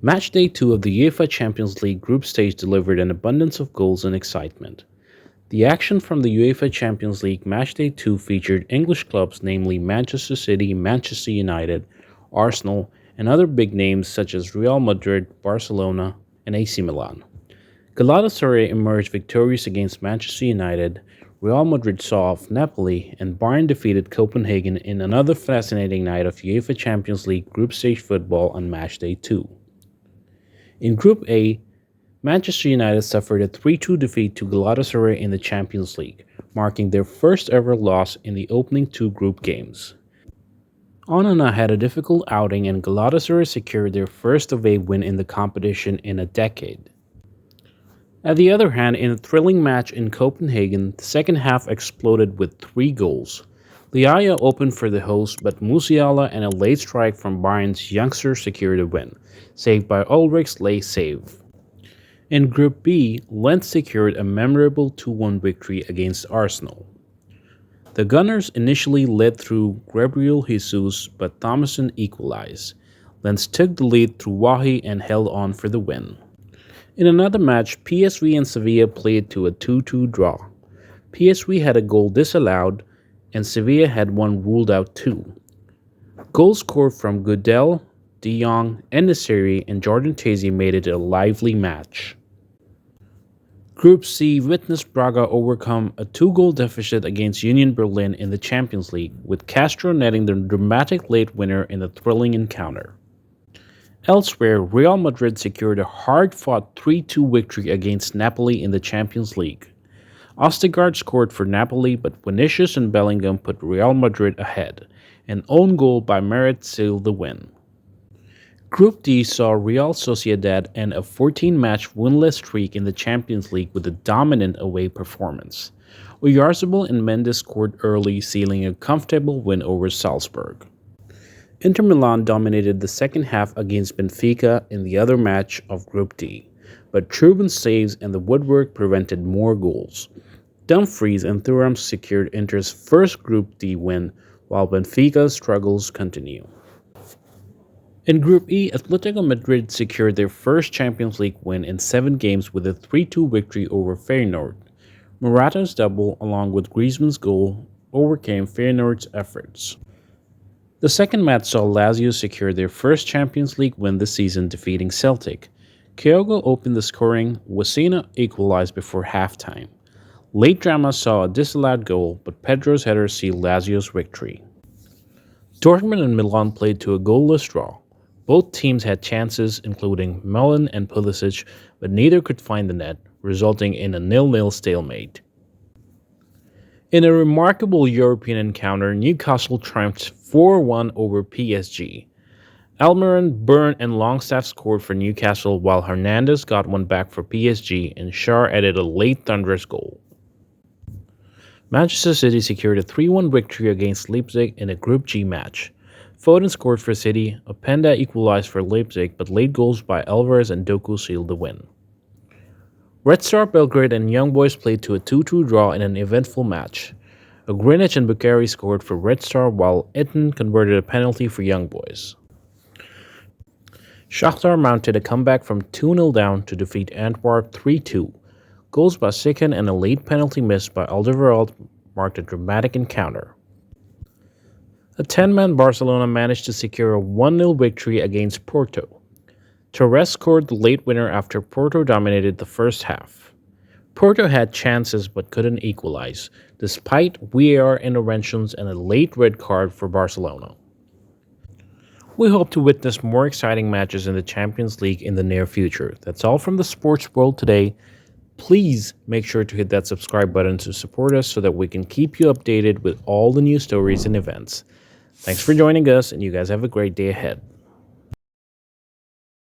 Matchday 2 of the UEFA Champions League group stage delivered an abundance of goals and excitement. The action from the UEFA Champions League Matchday 2 featured English clubs namely Manchester City, Manchester United, Arsenal, and other big names such as Real Madrid, Barcelona, and AC Milan. Galatasaray emerged victorious against Manchester United, Real Madrid saw off Napoli, and Bayern defeated Copenhagen in another fascinating night of UEFA Champions League group stage football on Matchday 2. In Group A, Manchester United suffered a 3-2 defeat to Galatasaray in the Champions League, marking their first ever loss in the opening two group games. Onana had a difficult outing and Galatasaray secured their first away win in the competition in a decade. On the other hand, in a thrilling match in Copenhagen, the second half exploded with 3 goals. Liaia opened for the hosts, but Musiala and a late strike from Bayern's youngster secured a win, saved by Ulrich's late save. In Group B, Lens secured a memorable 2-1 victory against Arsenal. The Gunners initially led through Gabriel Jesus, but Thomason equalized. Lens took the lead through Wahi and held on for the win. In another match, PSV and Sevilla played to a 2-2 draw. PSV had a goal disallowed, and Sevilla had one ruled out too. Goals scored from Goodell, De Jong, Enesiri, and Jordan Tazzi made it a lively match. Group C witnessed Braga overcome a 2-goal deficit against Union Berlin in the Champions League, with Castro netting the dramatic late winner in a thrilling encounter. Elsewhere, Real Madrid secured a hard-fought 3-2 victory against Napoli in the Champions League. Ostergaard scored for Napoli, but Vinicius and Bellingham put Real Madrid ahead. An own goal by Merit sealed the win. Group D saw Real Sociedad end a 14-match winless streak in the Champions League with a dominant away performance. Oyarzabal and Mendes scored early, sealing a comfortable win over Salzburg. Inter Milan dominated the second half against Benfica in the other match of Group D, but Trubin's saves and the woodwork prevented more goals. Dumfries and Thuram secured Inter's first Group D win, while Benfica's struggles continue. In Group E, Atletico Madrid secured their first Champions League win in 7 games with a 3-2 victory over Feyenoord. Morata's double, along with Griezmann's goal, overcame Feyenoord's efforts. The second match saw Lazio secure their first Champions League win this season, defeating Celtic. Kyogo opened the scoring, Wasina equalized before halftime. Late drama saw a disallowed goal, but Pedro's header sealed Lazio's victory. Dortmund and Milan played to a goalless draw. Both teams had chances, including Mellon and Pulisic, but neither could find the net, resulting in a 0-0 stalemate. In a remarkable European encounter, Newcastle triumphed 4-1 over PSG. Almiron, Byrne, and Longstaff scored for Newcastle, while Hernandez got one back for PSG, and Schär added a late thunderous goal. Manchester City secured a 3-1 victory against Leipzig in a Group G match. Foden scored for City, Openda equalized for Leipzig, but late goals by Alvarez and Doku sealed the win. Red Star Belgrade and Young Boys played to a 2-2 draw in an eventful match. Grinic and Bukhari scored for Red Star, while Eton converted a penalty for Young Boys. Shakhtar mounted a comeback from 2-0 down to defeat Antwerp 3-2. Goals by Sikan and a late penalty miss by Alderweireld marked a dramatic encounter. A 10-man Barcelona managed to secure a 1-0 victory against Porto. Torres scored the late winner after Porto dominated the first half. Porto had chances but couldn't equalize, despite VAR interventions and a late red card for Barcelona. We hope to witness more exciting matches in the Champions League in the near future. That's all from the sports world today. Please make sure to hit that subscribe button to support us so that we can keep you updated with all the new stories and events. Thanks for joining us, and you guys have a great day ahead.